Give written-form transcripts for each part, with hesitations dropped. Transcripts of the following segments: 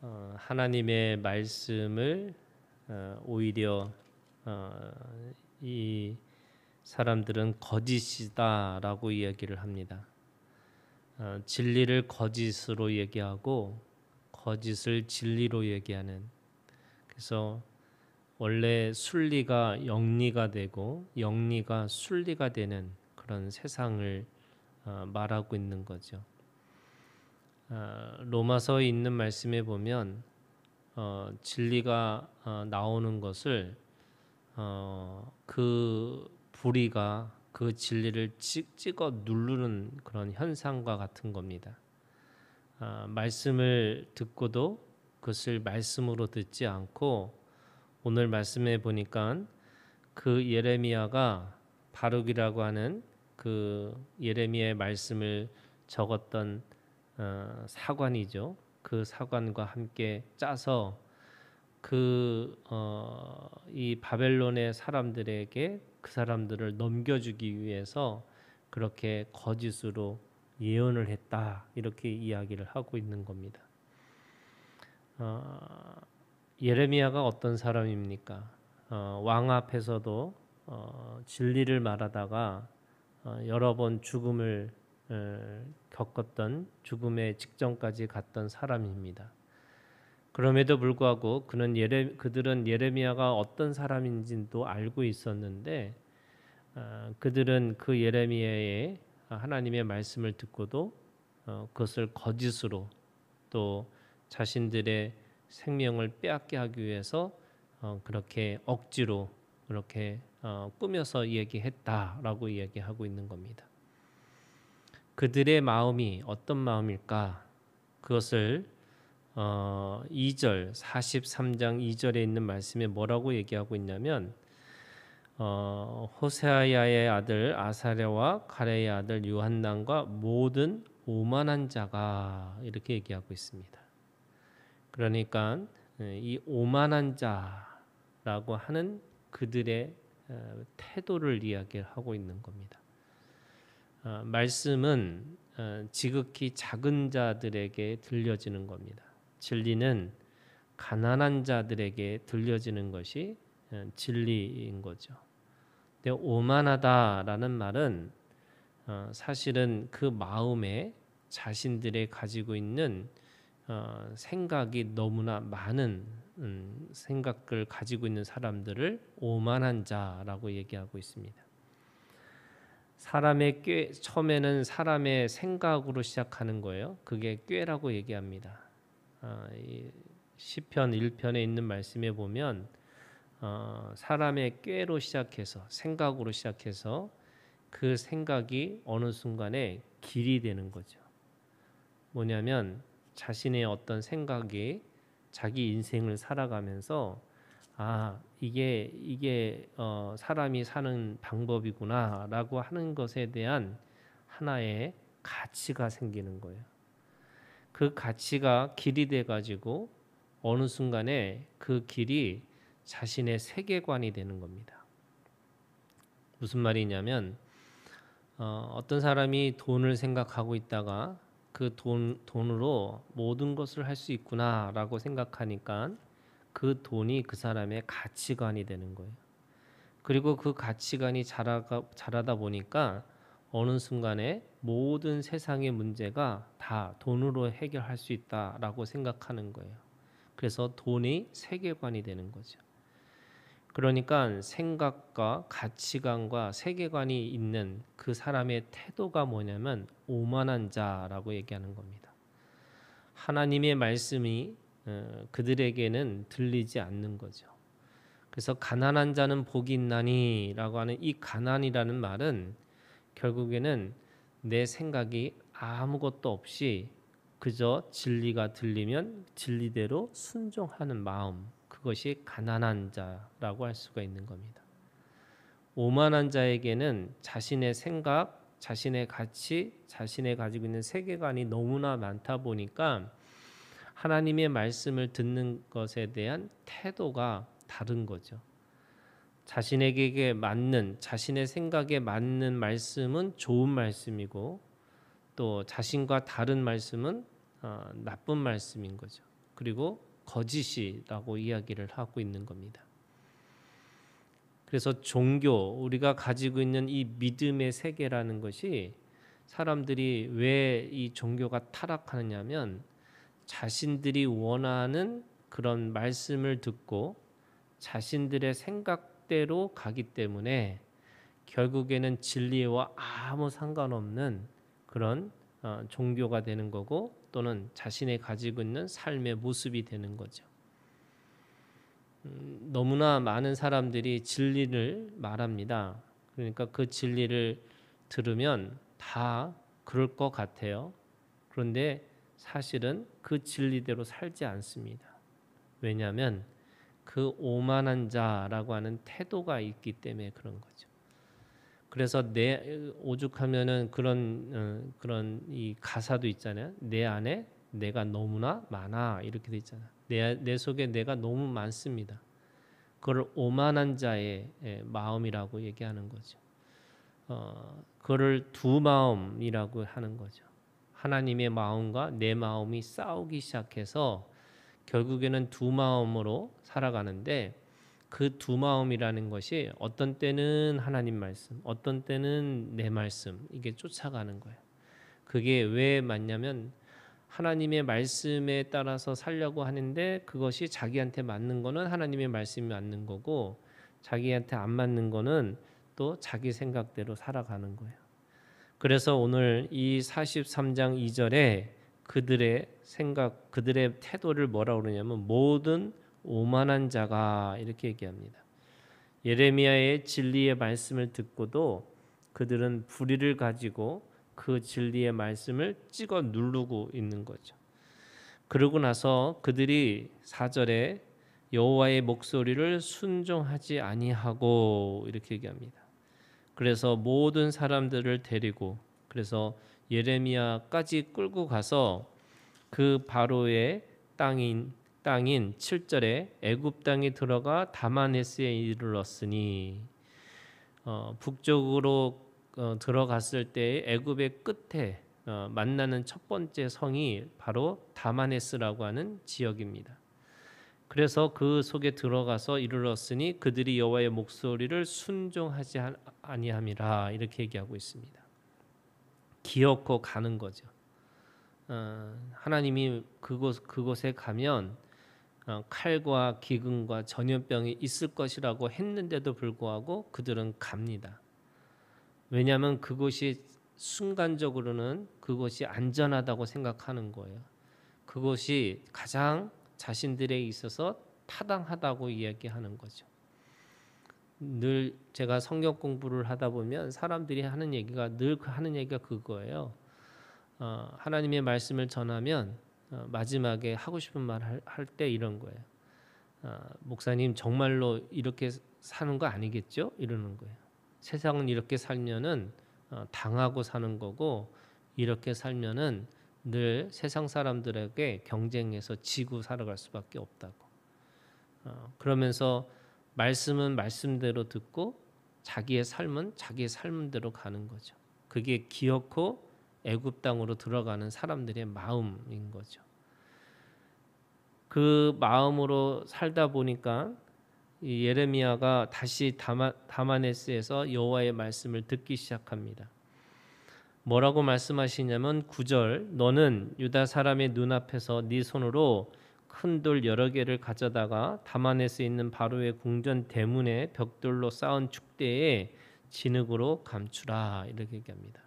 하나님의 말씀을 오히려 이 사람들은 거짓이다라고 이야기를 합니다. 진리를 거짓으로 얘기하고 거짓을 진리로 얘기하는, 그래서 원래 순리가 영리가 되고 영리가 순리가 되는 그런 세상을 말하고 있는 거죠. 로마서에 있는 말씀에 보면 진리가 나오는 것을 그 불의가 그 진리를 찍어 누르는 그런 현상과 같은 겁니다. 말씀을 듣고도 그것을 말씀으로 듣지 않고, 오늘 말씀에 보니까 그 예레미야가 바룩이라고 하는 그 예레미야의 말씀을 적었던 사관이죠. 그 사관과 함께 짜서 이 바벨론의 사람들에게 그 사람들을 넘겨주기 위해서 그렇게 거짓으로 예언을 했다, 이렇게 이야기를 하고 있는 겁니다. 예레미야가 어떤 사람입니까? 왕 앞에서도 진리를 말하다가 여러 번 죽음을 겪었던, 죽음의 직전까지 갔던 사람입니다. 그럼에도 불구하고 그들은 예레미야가 어떤 사람인지도 알고 있었는데 그들은 그 예레미야의 하나님의 말씀을 듣고도 그것을 거짓으로, 또 자신들의 생명을 빼앗게 하기 위해서 그렇게 억지로 그렇게 꾸며서 얘기했다라고 얘기하고 있는 겁니다. 그들의 마음이 어떤 마음일까? 그것을 2절 43장 2절에 있는 말씀에 뭐라고 얘기하고 있냐면 호세아야의 아들 아사랴와 가레의 아들 요한난과 모든 오만한 자가, 이렇게 얘기하고 있습니다. 그러니까 이 오만한 자라고 하는 그들의 태도를 이야기하고 있는 겁니다. 말씀은 지극히 작은 자들에게 들려지는 겁니다. 진리는 가난한 자들에게 들려지는 것이 진리인 거죠. 근데 오만하다라는 말은 사실은 그 마음에 자신들의 가지고 있는 생각이 너무나 많은 생각을 가지고 있는 사람들을 오만한 자라고 얘기하고 있습니다. 사람의 꾀, 처음에는 사람의 생각으로 시작하는 거예요. 그게 꾀라고 얘기합니다. 시편 1편에 있는 말씀에 보면 사람의 꾀로 시작해서, 생각으로 시작해서 그 생각이 어느 순간에 길이 되는 거죠. 뭐냐면 자신의 어떤 생각이 자기 인생을 살아가면서 이게 사람이 사는 방법이구나라고 하는 것에 대한 하나의 가치가 생기는 거예요. 그 가치가 길이 돼 가지고 어느 순간에 그 길이 자신의 세계관이 되는 겁니다. 무슨 말이냐면 어떤 사람이 돈을 생각하고 있다가 그 돈으로 모든 것을 할 수 있구나라고 생각하니까 그 돈이 그 사람의 가치관이 되는 거예요. 그리고 그 가치관이 자라다 보니까 어느 순간에 모든 세상의 문제가 다 돈으로 해결할 수 있다라고 생각하는 거예요. 그래서 돈이 세계관이 되는 거죠. 그러니까 생각과 가치관과 세계관이 있는 그 사람의 태도가 뭐냐면 오만한 자라고 얘기하는 겁니다. 하나님의 말씀이 그들에게는 들리지 않는 거죠. 그래서 가난한 자는 복이 있나니라고 하는 이 가난이라는 말은 결국에는 내 생각이 아무것도 없이 그저 진리가 들리면 진리대로 순종하는 마음, 그것이 가난한 자라고 할 수가 있는 겁니다. 오만한 자에게는 자신의 생각, 자신의 가치, 자신의 가지고 있는 세계관이 너무나 많다 보니까 하나님의 말씀을 듣는 것에 대한 태도가 다른 거죠. 자신에게 맞는, 자신의 생각에 맞는 말씀은 좋은 말씀이고 또 자신과 다른 말씀은 나쁜 말씀인 거죠. 그리고 거짓이라고 이야기를 하고 있는 겁니다. 그래서 종교, 우리가 가지고 있는 이 믿음의 세계라는 것이 사람들이 왜 이 종교가 타락하느냐면 자신들이 원하는 그런 말씀을 듣고 자신들의 생각대로 가기 때문에 결국에는 진리와 아무 상관없는 그런 종교가 되는 거고, 또는 자신이 가지고 있는 삶의 모습이 되는 거죠. 너무나 많은 사람들이 진리를 말합니다. 그러니까 그 진리를 들으면 다 그럴 것 같아요. 그런데 사실은 그 진리대로 살지 않습니다. 왜냐하면 그 오만한 자라고 하는 태도가 있기 때문에 그런 거죠. 그래서 오죽하면은 그런 이 가사도 있잖아요. 내 안에 내가 너무나 많아, 이렇게 돼 있잖아요. 내 속에 내가 너무 많습니다. 그걸 오만한 자의 마음이라고 얘기하는 거죠. 그걸 두 마음이라고 하는 거죠. 하나님의 마음과 내 마음이 싸우기 시작해서 결국에는 두 마음으로 살아가는데, 그 두 마음이라는 것이 어떤 때는 하나님 말씀, 어떤 때는 내 말씀, 이게 쫓아가는 거예요. 그게 왜 맞냐면 하나님의 말씀에 따라서 살려고 하는데 그것이 자기한테 맞는 거는 하나님의 말씀이 맞는 거고, 자기한테 안 맞는 거는 또 자기 생각대로 살아가는 거예요. 그래서 오늘 이 43장 2절에 그들의 생각, 그들의 태도를 뭐라고 그러냐면 모든 오만한 자가, 이렇게 얘기합니다. 예레미야의 진리의 말씀을 듣고도 그들은 불의를 가지고 그 진리의 말씀을 찍어 누르고 있는 거죠. 그러고 나서 그들이 4절에 여호와의 목소리를 순종하지 아니하고, 이렇게 얘기합니다. 그래서 모든 사람들을 데리고, 그래서 예레미야까지 끌고 가서 그 바로의 땅인 7절에 애굽 땅에 들어가 다마네스에 이르렀으니, 북쪽으로 들어갔을 때 애굽의 끝에 만나는 첫 번째 성이 바로 다마네스라고 하는 지역입니다. 그래서 그 속에 들어가서 이르렀으니 그들이 여호와의 목소리를 순종하지 아니함이라, 이렇게 얘기하고 있습니다. 기어코 가는 거죠. 하나님이 그곳에 가면 칼과 기근과 전염병이 있을 것이라고 했는데도 불구하고 그들은 갑니다. 왜냐하면 그곳이 순간적으로는 그곳이 안전하다고 생각하는 거예요. 그곳이 가장 자신들에 있어서 타당하다고 이야기하는 거죠. 늘 제가 성경 공부를 하다 보면 사람들이 하는 얘기가 그거예요. 하나님의 말씀을 전하면 마지막에 하고 싶은 말 할 때 이런 거예요. 목사님 정말로 이렇게 사는 거 아니겠죠? 이러는 거예요. 세상은 이렇게 살면은 당하고 사는 거고, 이렇게 살면은 늘 세상 사람들에게 경쟁해서 지고 살아갈 수밖에 없다고. 그러면서 말씀은 말씀대로 듣고 자기의 삶은 자기의 삶대로 가는 거죠. 그게 기어코 애굽 땅으로 들어가는 사람들의 마음인 거죠. 그 마음으로 살다 보니까 이 예레미야가 다시 다마네스에서 여호와의 말씀을 듣기 시작합니다. 뭐라고 말씀하시냐면 9절, 너는 유다 사람의 눈앞에서 네 손으로 큰 돌 여러 개를 가져다가 다마네스에 있는 바로의 궁전 대문에 벽돌로 쌓은 축대에 진흙으로 감추라, 이렇게 얘기합니다.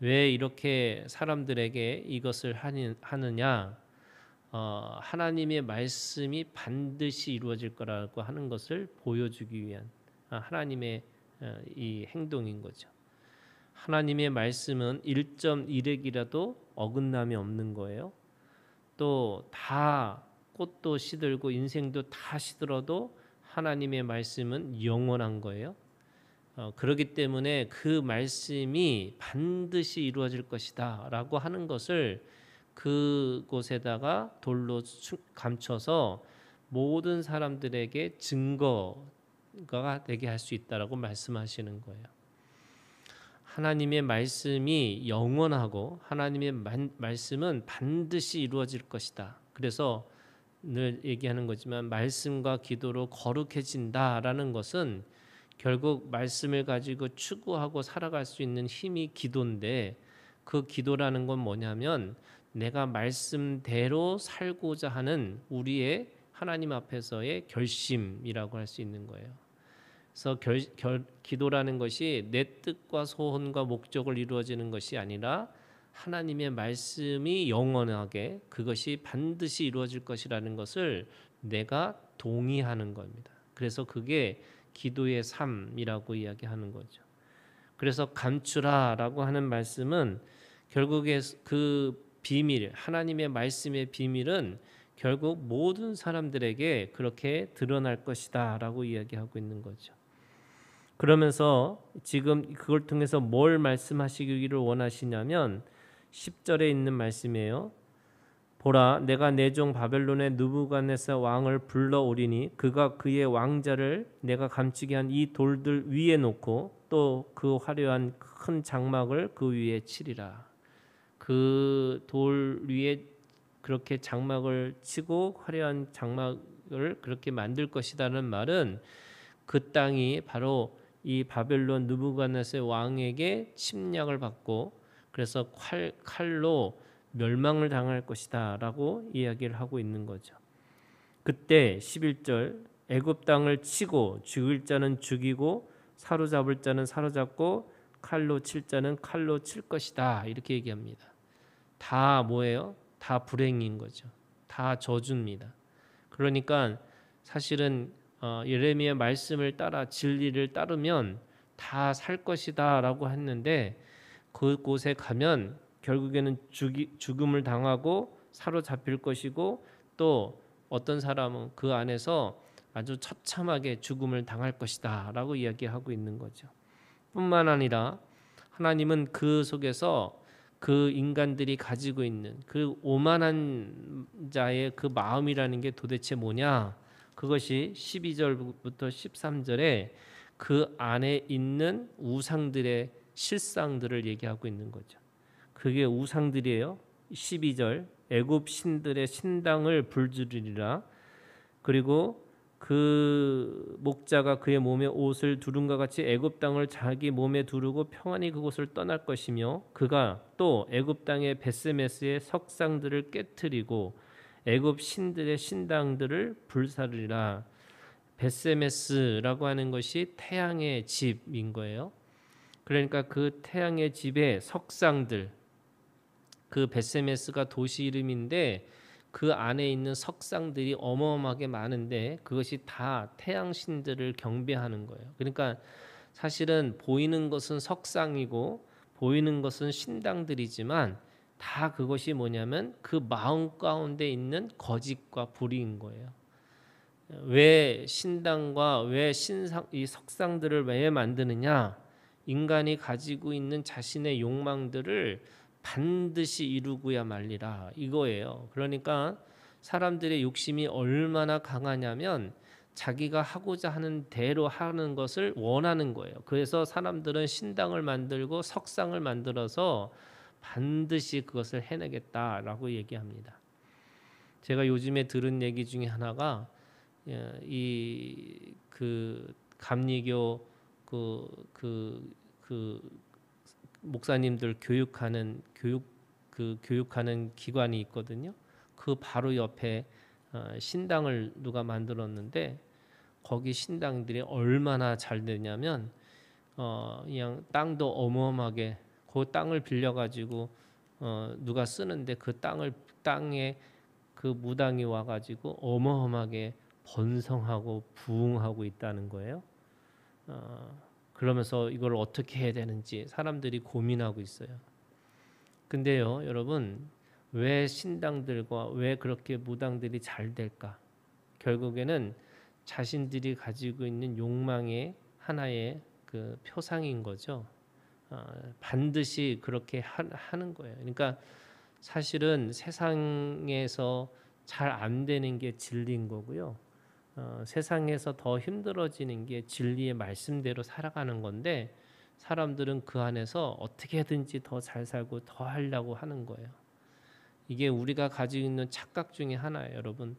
왜 이렇게 사람들에게 이것을 하느냐? 하나님의 말씀이 반드시 이루어질 거라고 하는 것을 보여주기 위한 하나님의 이 행동인 거죠. 하나님의 말씀은 1.1핵이라도 어긋남이 없는 거예요. 또 다 꽃도 시들고 인생도 다 시들어도 하나님의 말씀은 영원한 거예요. 그렇기 때문에 그 말씀이 반드시 이루어질 것이다 라고 하는 것을 그곳에다가 돌로 감춰서 모든 사람들에게 증거가 되게 할 수 있다라고 말씀하시는 거예요. 하나님의 말씀이 영원하고 하나님의 말씀은 반드시 이루어질 것이다. 그래서 늘 얘기하는 거지만 말씀과 기도로 거룩해진다라는 것은 결국 말씀을 가지고 추구하고 살아갈 수 있는 힘이 기도인데, 그 기도라는 건 뭐냐면 내가 말씀대로 살고자 하는 우리의 하나님 앞에서의 결심이라고 할 수 있는 거예요. 그래서 기도라는 것이 내 뜻과 소원과 목적을 이루어지는 것이 아니라 하나님의 말씀이 영원하게 그것이 반드시 이루어질 것이라는 것을 내가 동의하는 겁니다. 그래서 그게 기도의 삶이라고 이야기하는 거죠. 그래서 감추라라고 하는 말씀은 결국에 그 비밀, 하나님의 말씀의 비밀은 결국 모든 사람들에게 그렇게 드러날 것이다라고 이야기하고 있는 거죠. 그러면서 지금 그걸 통해서 뭘 말씀하시기를 원하시냐면 10절에 있는 말씀이에요. 보라, 내가 내 종 바벨론의 느부갓네살 왕을 불러오리니 그가 그의 왕자를 내가 감추게 한 이 돌들 위에 놓고 또 그 화려한 큰 장막을 그 위에 치리라. 그 돌 위에 그렇게 장막을 치고 화려한 장막을 그렇게 만들 것이라는 말은 그 땅이 바로 이 바벨론 느부갓네살 왕에게 침략을 받고 그래서 칼로 멸망을 당할 것이다라고 이야기를 하고 있는 거죠. 그때 11절 애굽 땅을 치고 죽일 자는 죽이고 사로잡을 자는 사로잡고 칼로 칠 자는 칼로 칠 것이다 이렇게 얘기합니다. 다 뭐예요? 다 불행인 거죠. 다 저주입니다. 그러니까 사실은 예레미야 말씀을 따라 진리를 따르면 다 살 것이다라고 했는데 그곳에 가면 결국에는 죽음을 당하고 사로잡힐 것이고 또 어떤 사람은 그 안에서 아주 처참하게 죽음을 당할 것이다라고 이야기하고 있는 거죠. 뿐만 아니라 하나님은 그 속에서 그 인간들이 가지고 있는 그 오만한 자의 그 마음이라는 게 도대체 뭐냐? 그것이 12절부터 13절에 그 안에 있는 우상들의 실상들을 얘기하고 있는 거죠. 그게 우상들이에요. 12절 애굽 신들의 신당을 불주르리라. 그리고 그 목자가 그의 몸에 옷을 두른과 같이 애굽 땅을 자기 몸에 두르고 평안히 그곳을 떠날 것이며 그가 또 애굽 땅의 베스메스의 석상들을 깨트리고 애굽 신들의 신당들을 불사르리라. 베스메스라고 하는 것이 태양의 집인 거예요. 그러니까 그 태양의 집의 석상들, 그 베스메스가 도시 이름인데 그 안에 있는 석상들이 어마어마하게 많은데 그것이 다 태양 신들을 경배하는 거예요. 그러니까 사실은 보이는 것은 석상이고 보이는 것은 신당들이지만 다 그것이 뭐냐면 그 마음 가운데 있는 거짓과 불의인 거예요. 왜 신당과 왜 신상 이 석상들을 왜 만드느냐? 인간이 가지고 있는 자신의 욕망들을 반드시 이루고야 말리라 이거예요. 그러니까 사람들의 욕심이 얼마나 강하냐면 자기가 하고자 하는 대로 하는 것을 원하는 거예요. 그래서 사람들은 신당을 만들고 석상을 만들어서 반드시 그것을 해내겠다라고 얘기합니다. 제가 요즘에 들은 얘기 중에 하나가 이 그 감리교 그 목사님들 교육하는 기관이 있거든요. 그 바로 옆에 신당을 누가 만들었는데 거기 신당들이 얼마나 잘 되냐면 그냥 땅도 어마어마하게 그 땅을 빌려 가지고 누가 쓰는데 그 땅에 그 무당이 와 가지고 어마어마하게 번성하고 부흥하고 있다는 거예요. 그러면서 이걸 어떻게 해야 되는지 사람들이 고민하고 있어요. 근데요, 여러분, 왜 신당들과 왜 그렇게 무당들이 잘 될까? 결국에는 자신들이 가지고 있는 욕망의 하나의 그 표상인 거죠. 반드시 그렇게 하는 거예요. 그러니까 사실은 세상에서 잘 안 되는 게 진리인 거고요. 세상에서 더 힘들어지는 게 진리의 말씀대로 살아가는 건데 사람들은 그 안에서 어떻게든지 더 잘 살고 더 하려고 하는 거예요. 이게 우리가 가지고 있는 착각 중에 하나예요, 여러분.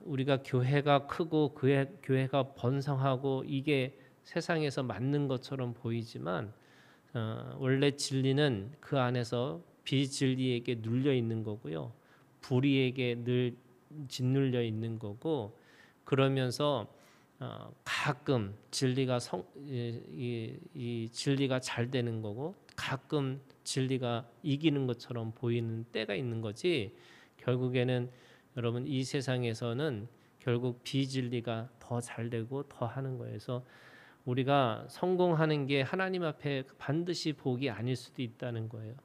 우리가 교회가 크고 교회가 번성하고 이게 세상에서 맞는 것처럼 보이지만 원래 진리는 그 안에서 비진리에게 눌려 있는 거고요. 불의에게 늘 짓눌려 있는 거고, 그러면서 가끔 진리가 이 진리가 잘 되는 거고, 가끔 진리가 이기는 것처럼 보이는 때가 있는 거지. 결국에는 여러분 이 세상에서는 결국 비진리가 더 잘 되고 더 하는 거예요. 그래서 우리가 성공하는 게 하나님 앞에 반드시 복이 아닐 수도 있다는 거예요.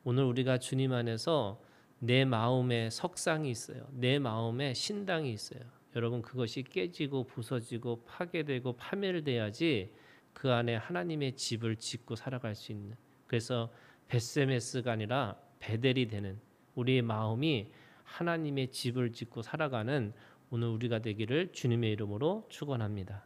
오늘 우리가 주님 안에서 내 마음에 석상이 있어요. 내 마음에 신당이 있어요. 여러분 그것이 깨지고 부서지고 파괴되고 파멸돼야지 그 안에 하나님의 집을 짓고 살아갈 수 있는, 그래서 베세메스가 아니라 베델이 되는 우리의 마음이 하나님의 집을 짓고 살아가는 오늘 우리가 되기를 주님의 이름으로 축원합니다.